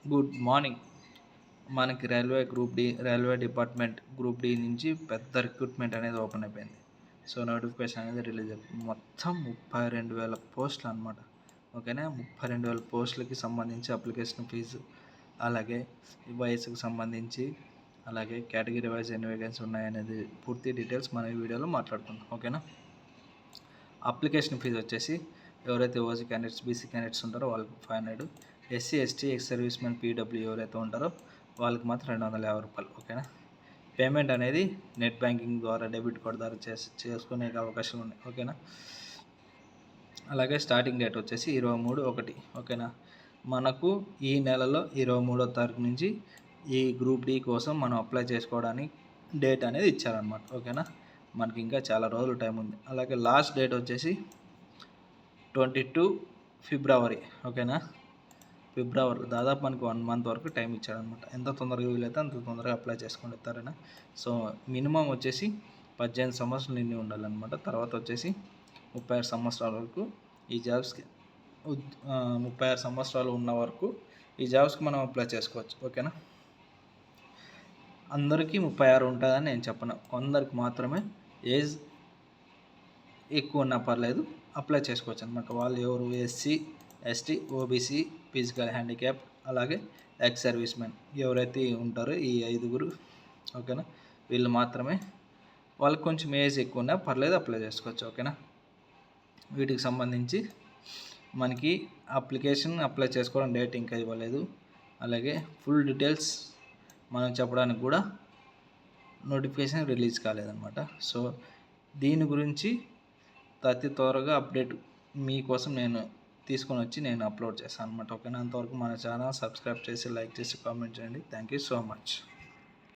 Good morning. మనకి railway department group D నుంచి పెద్ద రిక్రూట్మెంట్ అనేది ఓపెన్ అయిపోయింది. సో నోటిఫికేషన్ అనేది రిలీజ్ అయిపోయింది. మొత్తం 32,000 పోస్టులు అనమాట. ఓకేనా, 32,000 పోస్టులకి సంబంధించి అప్లికేషన్ ఫీజు, అలాగే వయసుకు సంబంధించి, అలాగే కేటగిరీ వైజ్ ఎన్ని వేకెన్సీ ఉన్నాయనేది పూర్తి డీటెయిల్స్ మన ఈ వీడియోలో మాట్లాడుకుందాం. ఓకేనా, అప్లికేషన్ ఫీజు వచ్చేసి ఎవరైతే ఓసీ క్యాండిడేట్స్, బీసీ క్యాండిడేట్స్ ఉంటారో వాళ్ళకి 500, SC, ST, ex servicemen, PW ఎవరైతే ఉంటారో వాళ్ళకి మాత్రం 250 రూపాయలు. ఓకేనా, పేమెంట్ అనేది నెట్ బ్యాంకింగ్ ద్వారా, డెబిట్ కార్డ్ ద్వారా చేసుకునే అవకాశాలు ఉన్నాయి. ఓకేనా, అలాగే స్టార్టింగ్ డేట్ వచ్చేసి 23/1. ఓకేనా, మనకు ఈ నెలలో 23వ తారీఖు నుంచి ఈ గ్రూప్ డి కోసం మనం అప్లై చేసుకోవడానికి డేట్ అనేది ఇచ్చారనమాట. ఓకేనా, మనకి ఇంకా చాలా రోజులు టైం ఉంది. అలాగే లాస్ట్ డేట్ వచ్చేసి 22 ఫిబ్రవరి. ఓకేనా, ఫిబ్రవరి దాదాపు మనకు 1 మంత్ వరకు టైం ఇచ్చాడనమాట. ఎంత తొందరగా వీలైతే అంత తొందరగా అప్లై చేసుకొని ఇస్తారని. సో మినిమం వచ్చేసి 18 సంవత్సరాలు నిండి ఉండాలన్నమాట. తర్వాత వచ్చేసి 36 సంవత్సరాల వరకు ఈ జాబ్స్కి 36 సంవత్సరాలు ఉన్న వరకు ఈ జాబ్స్కి మనం అప్లై చేసుకోవచ్చు. ఓకేనా, అందరికీ 36 ఉంటుందని నేను చెప్పను. కొందరికి మాత్రమే ఏజ్ ఎక్కువ ఉన్నా పర్లేదు, అప్లై చేసుకోవచ్చు అనమాట. వాళ్ళు ఎవరు? SC, ST, OBC, physical handicap, అలాగే ఎక్స్ సర్వీస్ మెన్ ఎవరైతే ఉంటారో ఈ 5గురు. ఓకేనా, వీళ్ళు మాత్రమే. వాళ్ళకి కొంచెం ఏజ్ ఎక్కువ ఉన్నా పర్లేదు, అప్లై చేసుకోవచ్చు. ఓకేనా, వీటికి సంబంధించి మనకి అప్లై చేసుకోవడం డేట్ ఇంకా ఇవ్వలేదు. అలాగే ఫుల్ డీటెయిల్స్ మనం చెప్పడానికి కూడా నోటిఫికేషన్ రిలీజ్ కాలేదన్నమాట. సో దీని గురించి అతి త్వరగా అప్డేట్ మీకోసం నేను తీసుకొని వచ్చి నేను అప్లోడ్ చేస్తాను అనమాట. ఓకేనా, అంతవరకు మన ఛానల్ సబ్స్క్రైబ్ చేసి, లైక్ చేసి, కామెంట్ చేయండి. Thank you so much.